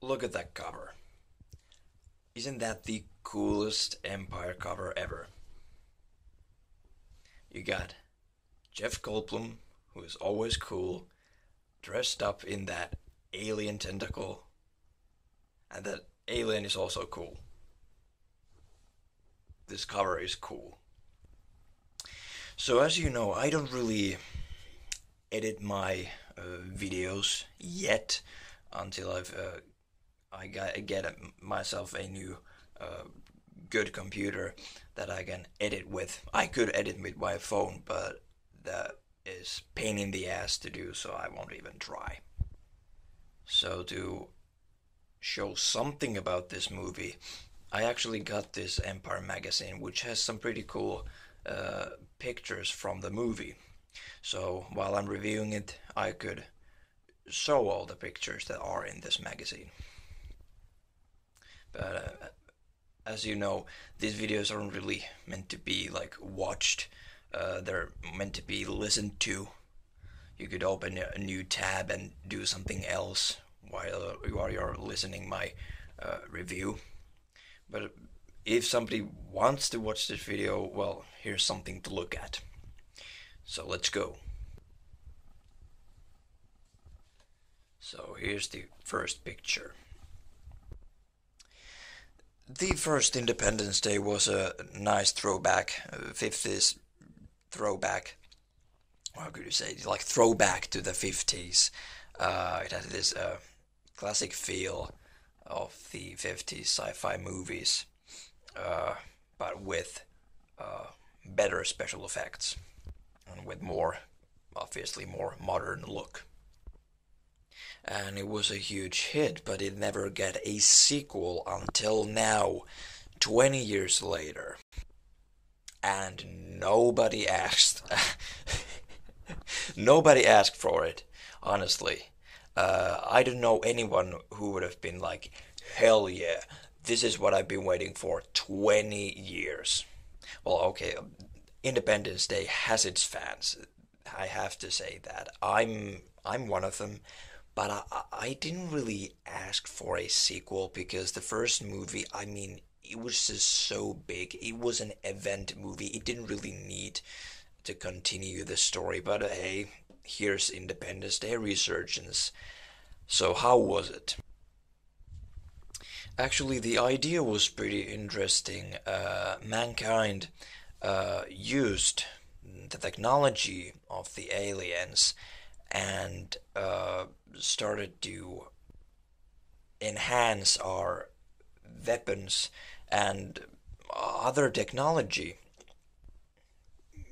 Look at that cover. Isn't that the coolest Empire cover ever? You got Jeff Goldblum, who is always cool, dressed up in that alien tentacle, and that alien is also cool. This cover is cool. So as you know, I don't really edit my videos yet until get myself a new uh, good computer that I can edit with. I could edit with my phone, but that is pain in the ass to do, so I won't even try. So to show something about this movie, I actually got this Empire magazine, which has some pretty cool uh, pictures from the movie. So while I'm reviewing it, I could show all the pictures that are in this magazine. But as you know, these videos aren't really meant to be like watched. They're meant to be listened to. You could open a new tab and do something else while you're listening my review. But if somebody wants to watch this video, well, here's something to look at. So let's go. So here's the first picture. The first Independence Day was a nice throwback, 50s throwback. How could you say? Like throwback to the 50s. It had this classic feel of the 50s sci-fi movies, uh, but with uh, better special effects and with more, obviously, more modern look. And it was a huge hit, but it never got a sequel until now, 20 years later. And nobody asked. Nobody asked for it, honestly. I don't know anyone who would have been like, hell yeah, this is what I've been waiting for 20 years. Well, okay, Independence Day has its fans. I have to say that. I'm one of them, but I didn't really ask for a sequel because the first movie, I mean, it was just so big. It was an event movie. It didn't really need to continue the story, but hey, here's Independence Day Resurgence. So how was it? Actually, the idea was pretty interesting. Mankind used the technology of the aliens and started to enhance our weapons and other technology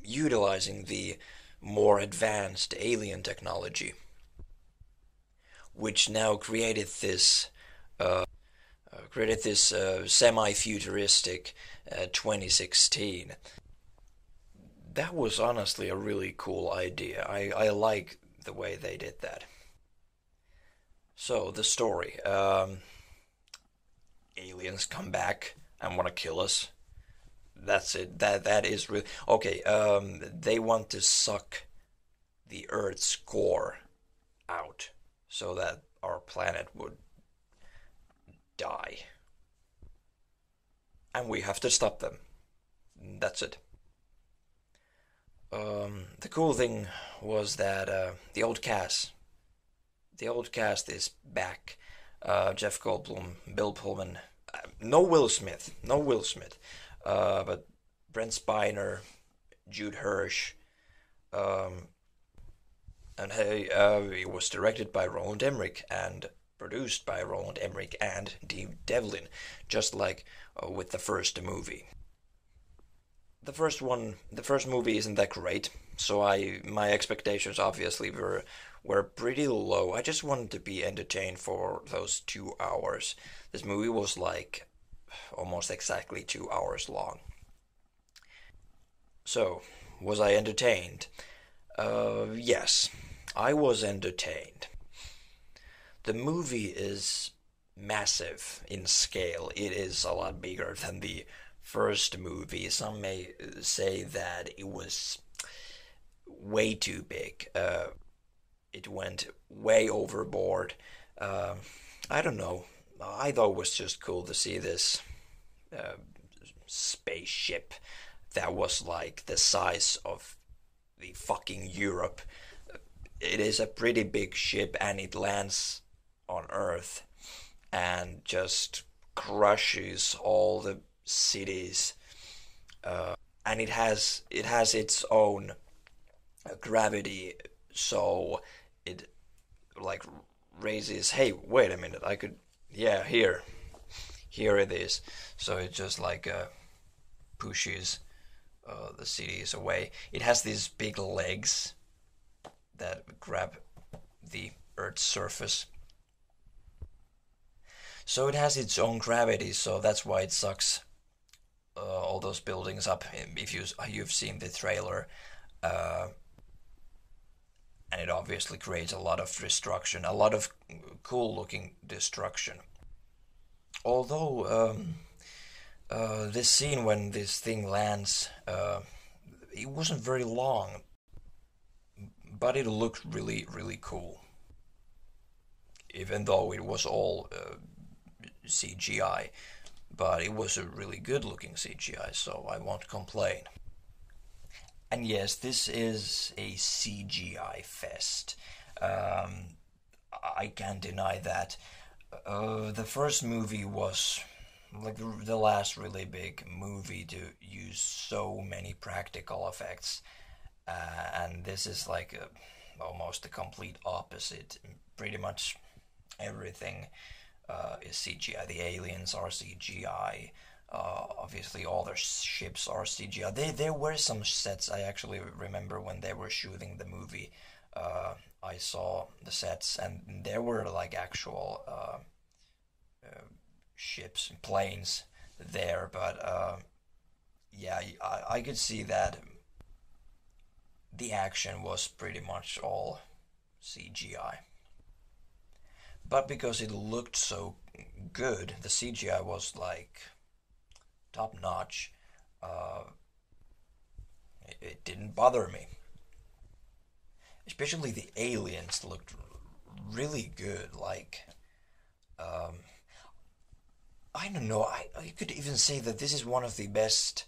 utilizing the more advanced alien technology, which now created this semi-futuristic 2016. That was honestly a really cool idea. I like the way they did that. So the story: aliens come back and want to kill us. That's it. That is really okay. They want to suck the Earth's core out so that our planet would die, and we have to stop them. That's it. The cool thing was that the old cast is back. Jeff Goldblum, Bill Pullman, no Will Smith, no Will Smith, but Brent Spiner, Jude Hirsch, um, and hey, it was directed by Roland Emmerich and produced by Roland Emmerich and Dean Devlin, just like with the first movie. The first movie isn't that great, so my expectations obviously were pretty low. I just wanted to be entertained for those 2 hours. This movie was like almost exactly 2 hours long. So, was I entertained? Yes, I was entertained. The movie is massive in scale. It is a lot bigger than the first movie. Some may say that it was way too big. It went way overboard. Uh, I don't know. I thought it was just cool to see this uh, spaceship that was like the size of the fucking Europe. It is a pretty big ship and it lands on Earth and just crushes all the cities. And it has its own gravity, so it like raises. Hey, wait a minute! I could, yeah, here it is. So it just like pushes the cities away. It has these big legs that grab the Earth's surface. So it has its own gravity, so that's why it sucks all those buildings up. If you've seen the trailer, uh, and it obviously creates a lot of destruction, a lot of cool looking destruction. Although this scene when this thing lands, it wasn't very long, but it looked really really cool, even though it was all CGI. But it was a really good looking CGI, so I won't complain. And yes, this is a CGI fest. Um, I can't deny that. The first movie was like the last really big movie to use so many practical effects, and this is like almost the complete opposite. Pretty much everything is CGI. The aliens are CGI. Obviously, all their ships are CGI. There were some sets. I actually remember when they were shooting the movie. I saw the sets, and there were like actual uh, ships, planes there. But yeah, I could see that the action was pretty much all CGI. But because it looked so good, the CGI was like top notch. Uh, it didn't bother me. Especially the aliens looked really good. Like, um, I don't know. I could even say that this is one of the best.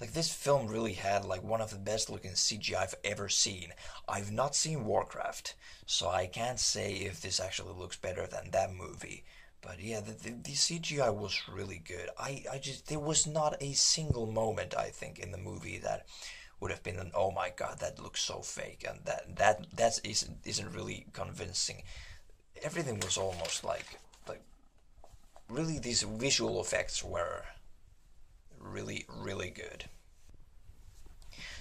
Like, this film really had like one of the best looking CGI I've ever seen. I've not seen Warcraft, so I can't say if this actually looks better than that movie. But yeah, the CGI was really good. I just there was not a single moment I think in the movie that would have been an oh my god, that looks so fake, and that isn't really convincing. Everything was almost like really, these visual effects were really really good.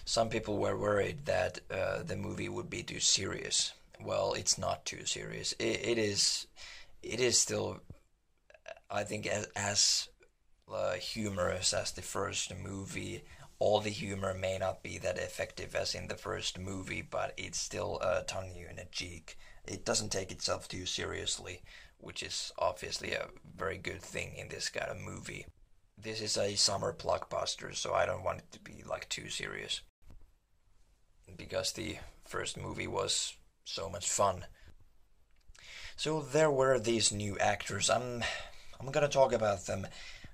Some people were worried that the movie would be too serious. Well, it's not too serious. It is still, I think, as humorous as the first movie. All the humor may not be that effective as in the first movie, but it's still tongue in cheek. It doesn't take itself too seriously, which is obviously a very good thing in this kind of movie. This is a summer blockbuster, so I don't want it to be like too serious because the first movie was so much fun. So there were these new actors. I'm gonna talk about them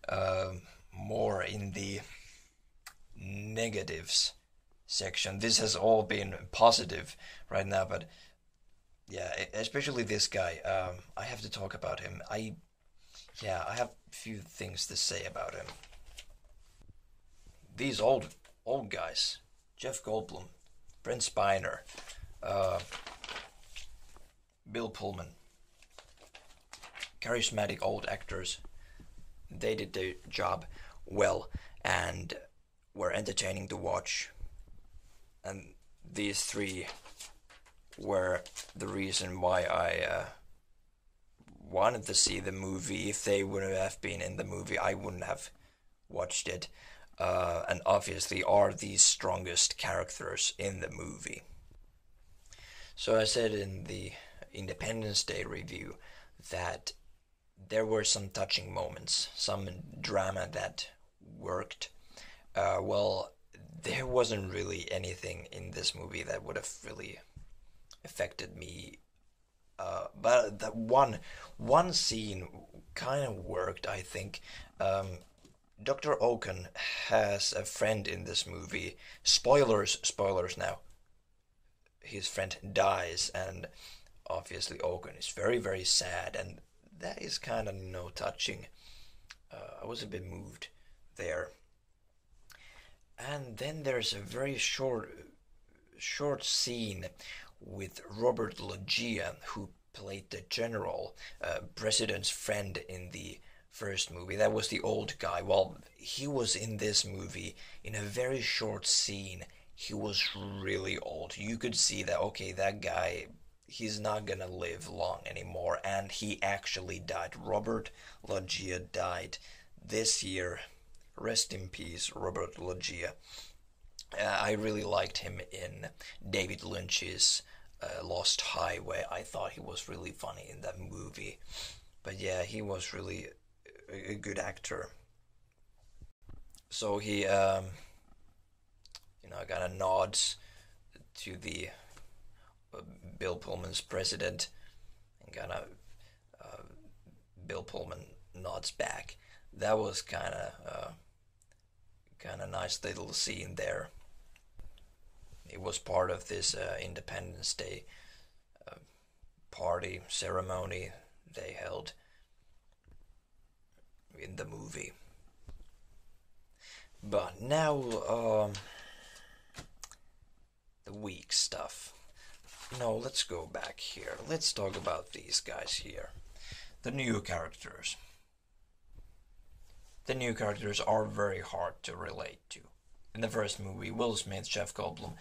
uh, more in the negatives section. This has all been positive right now, but yeah, especially this guy. I have to talk about him. I have a few things to say about him. These old guys, Jeff Goldblum, Brent Spiner, uh, Bill Pullman, charismatic old actors. They did their job well and were entertaining to watch. And these three were the reason why I wanted to see the movie. If they would have been in the movie, I wouldn't have watched it. And obviously are the strongest characters in the movie. So I said in the Independence Day review that there were some touching moments, some drama that worked. Well, there wasn't really anything in this movie that would have really affected me. But that one scene kind of worked, I think. Um, Dr. Oaken has a friend in this movie. Spoilers, spoilers now. His friend dies, and obviously Oaken is very, very sad, and that is kind of, touching. I was a bit moved there. And then there's a very short scene with Robert Loggia, who played the general, president's friend in the first movie. That was the old guy. Well, he was in this movie in a very short scene. He was really old. You could see that, okay, that guy, he's not gonna live long anymore, and he actually died. Robert Loggia died this year. Rest in peace, Robert Loggia. I really liked him in David Lynch's Lost Highway. I thought he was really funny in that movie. But yeah, he was really a good actor. So he, kind of nods to the Bill Pullman's president, and kind of uh, Bill Pullman nods back. That was kind of nice little scene there. It was part of this Independence Day uh, party ceremony they held in the movie. But now, the weak stuff. No, let's go back here. Let's talk about these guys here. The new characters. The new characters are very hard to relate to. In the first movie, Will Smith, Jeff Goldblum,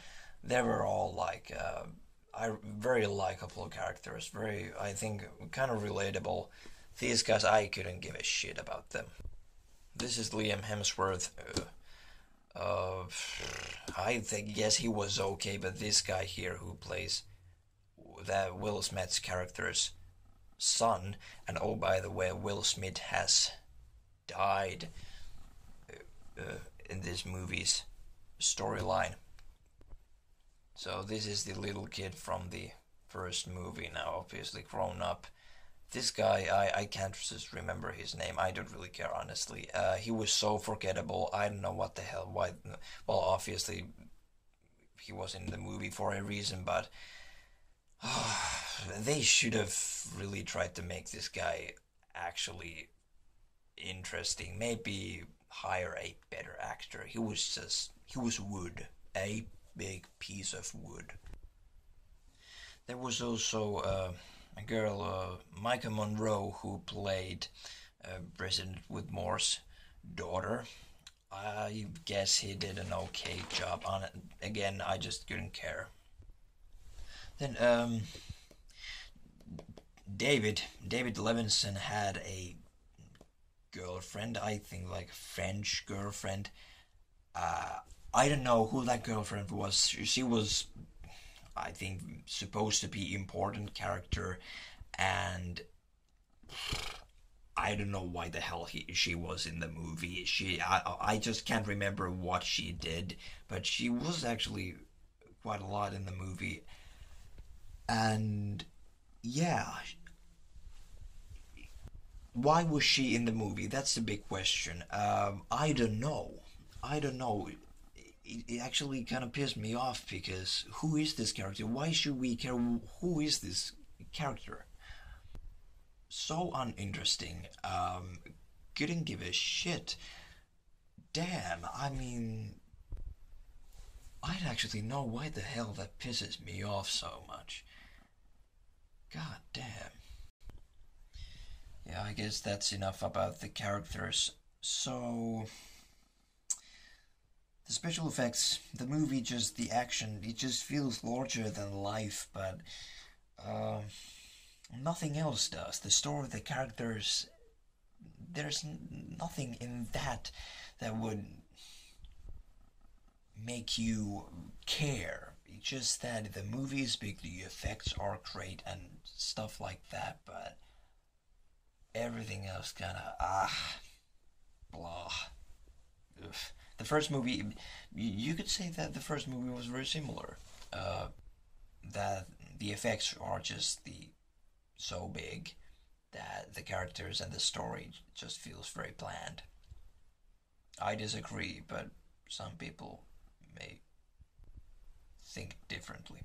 they were all like very likable characters. Very, I think, kind of relatable. These guys, I couldn't give a shit about them. This is Liam Hemsworth. I think, yes, he was okay, but this guy here who plays that Will Smith's character's son, and oh, by the way, Will Smith has died in this movie's storyline. So this is the little kid from the first movie, now obviously grown up. This guy, I can't just remember his name. I don't really care, honestly. He was so forgettable. I don't know what the hell. Why? Well, obviously, he was in the movie for a reason, but they should have really tried to make this guy actually interesting. Maybe hire a better actor. He was wood. A big piece of wood. There was also a girl, Micah Monroe, who played President Whitmore's daughter. I guess he did an okay job on it. Again, I just couldn't care. Then David Levinson had a girlfriend, I think like French girlfriend. I don't know who that girlfriend was. She was, I think, supposed to be important character, and I don't know why the hell she was in the movie. I just can't remember what she did, but she was actually quite a lot in the movie. And yeah, why was she in the movie? That's the big question. I don't know. I don't know. It actually kind of pissed me off, because who is this character? Why should we care? Who is this character? So uninteresting. Couldn't give a shit. Damn, I mean, I don't actually know why the hell that pisses me off so much. God damn. Yeah, I guess that's enough about the characters. So, the special effects, the movie, just the action, it just feels larger than life, but nothing else does. The story, the characters, there's nothing in that that would make you care. It's just that the movie is big, the effects are great, and stuff like that, but everything else kind of, blah. Ugh. The first movie, you could say that the first movie was very similar. That the effects are just so big, that the characters and the story just feels very bland. I disagree, but some people may think differently.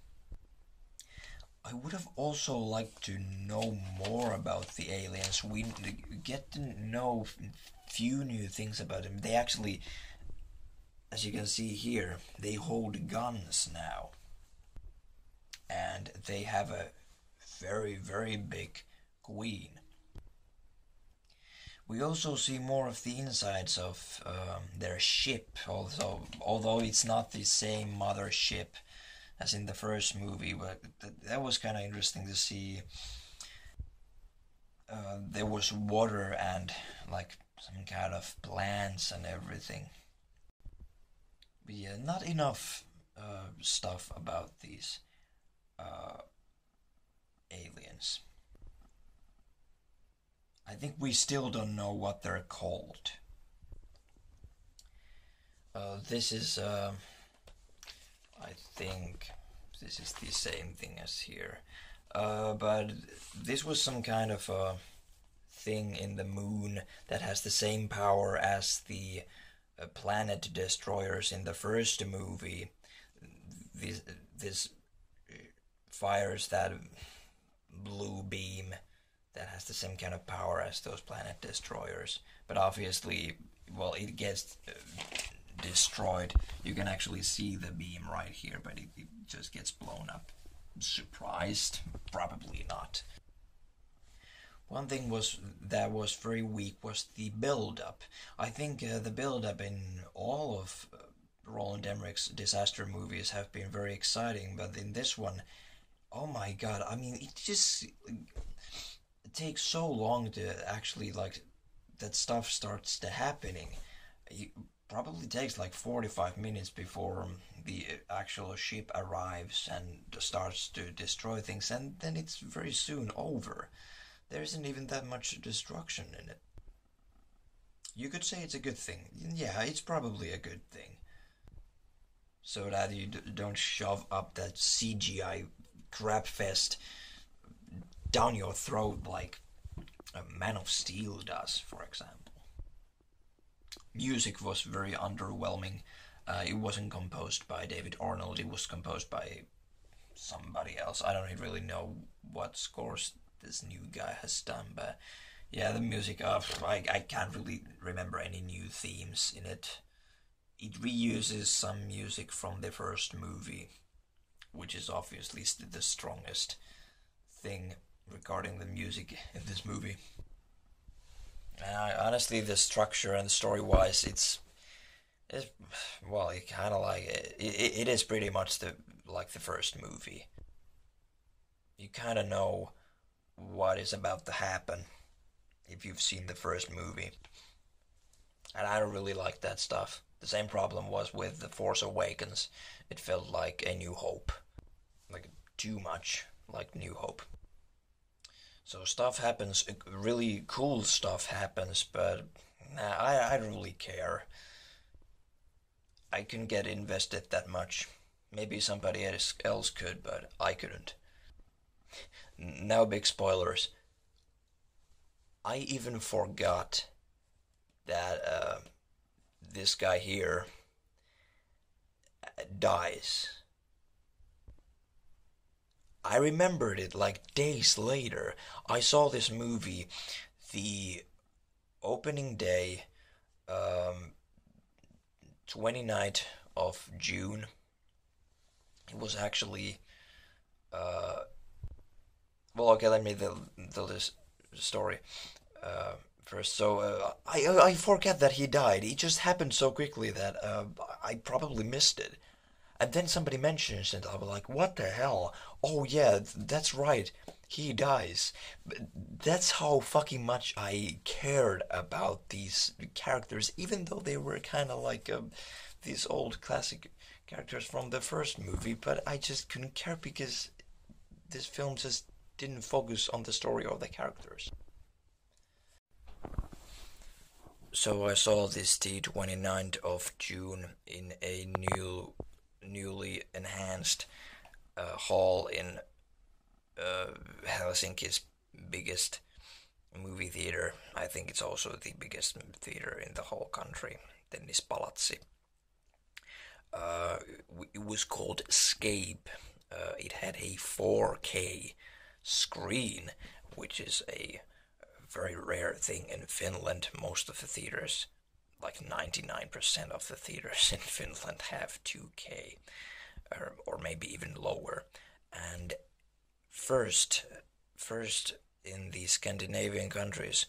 I would have also liked to know more about the aliens. We get to know few new things about them. They actually, as you can see here, they hold guns now. And they have a very, very big queen. We also see more of the insides of their ship, although it's not the same mothership as in the first movie, but that was kind of interesting to see. There was water and like some kind of plants and everything. But yeah, not enough stuff about these uh, aliens. I think we still don't know what they're called. This is, I think, this is the same thing as here. But this was some kind of a thing in the moon that has the same power as the planet destroyers in the first movie. This fires that blue beam that has the same kind of power as those planet destroyers. But obviously, well, it gets destroyed. You can actually see the beam right here, but it just gets blown up. Surprised? Probably not. One thing that was very weak was the build-up. I think the build-up in all of Roland Emmerich's disaster movies have been very exciting, but in this one, oh my god, I mean, it just it takes so long to actually, like, that stuff starts to happening. It probably takes like 45 minutes before the actual ship arrives and starts to destroy things, and then it's very soon over. There isn't even that much destruction in it. You could say it's a good thing. Yeah, it's probably a good thing. So that you don't shove up that CGI crapfest down your throat like a Man of Steel does, for example. Music was very underwhelming. It wasn't composed by David Arnold, it was composed by somebody else. I don't really know what scores this new guy has done, but yeah, the music, I can't really remember any new themes in it. It reuses some music from the first movie, which is obviously the strongest thing regarding the music in this movie. And honestly, the structure and story-wise, it's well, it kind of like it is pretty much like the first movie. You kind of know what is about to happen if you've seen the first movie, and I don't really like that stuff. The same problem was with The Force Awakens. It felt like A New Hope, like too much like New Hope. So stuff happens, really cool stuff happens, but nah, I don't really care. I couldn't get invested that much. Maybe somebody else could, but I couldn't. Now, big spoilers. I even forgot that this guy here dies. I remembered it like days later. I saw this movie the opening day, um, 29th of June. It was actually, uh, well, okay, let me tell this story first. So I forget that he died. It just happened so quickly that I probably missed it. And then somebody mentions it. I was like, what the hell? Oh yeah, that's right. He dies. That's how fucking much I cared about these characters, even though they were kind of like these old classic characters from the first movie. But I just couldn't care because this film just didn't focus on the story or the characters. So I saw this the 29th of June in a newly enhanced hall in Helsinki's biggest movie theater. I think it's also the biggest theater in the whole country. Dennis Palatsi. Uh, it was called Scape. It had a 4K screen, which is a very rare thing in Finland. Most of the theaters, like 99% of the theaters in Finland, have 2K, or maybe even lower. And first, first in the Scandinavian countries,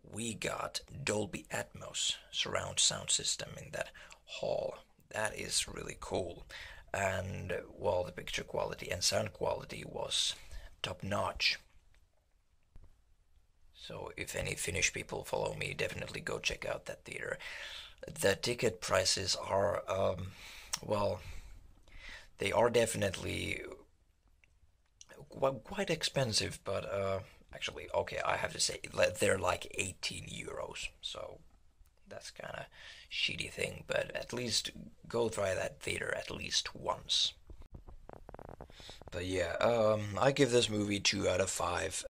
we got Dolby Atmos surround sound system in that hall. That is really cool. And well, the picture quality and sound quality was top notch. So if any Finnish people follow me, definitely go check out that theater. The ticket prices are, well, they are definitely quite expensive, but actually, okay, I have to say they're like 18 euros. So that's kind of shitty thing, but at least go try that theater at least once. But yeah, I give this movie 2 out of 5.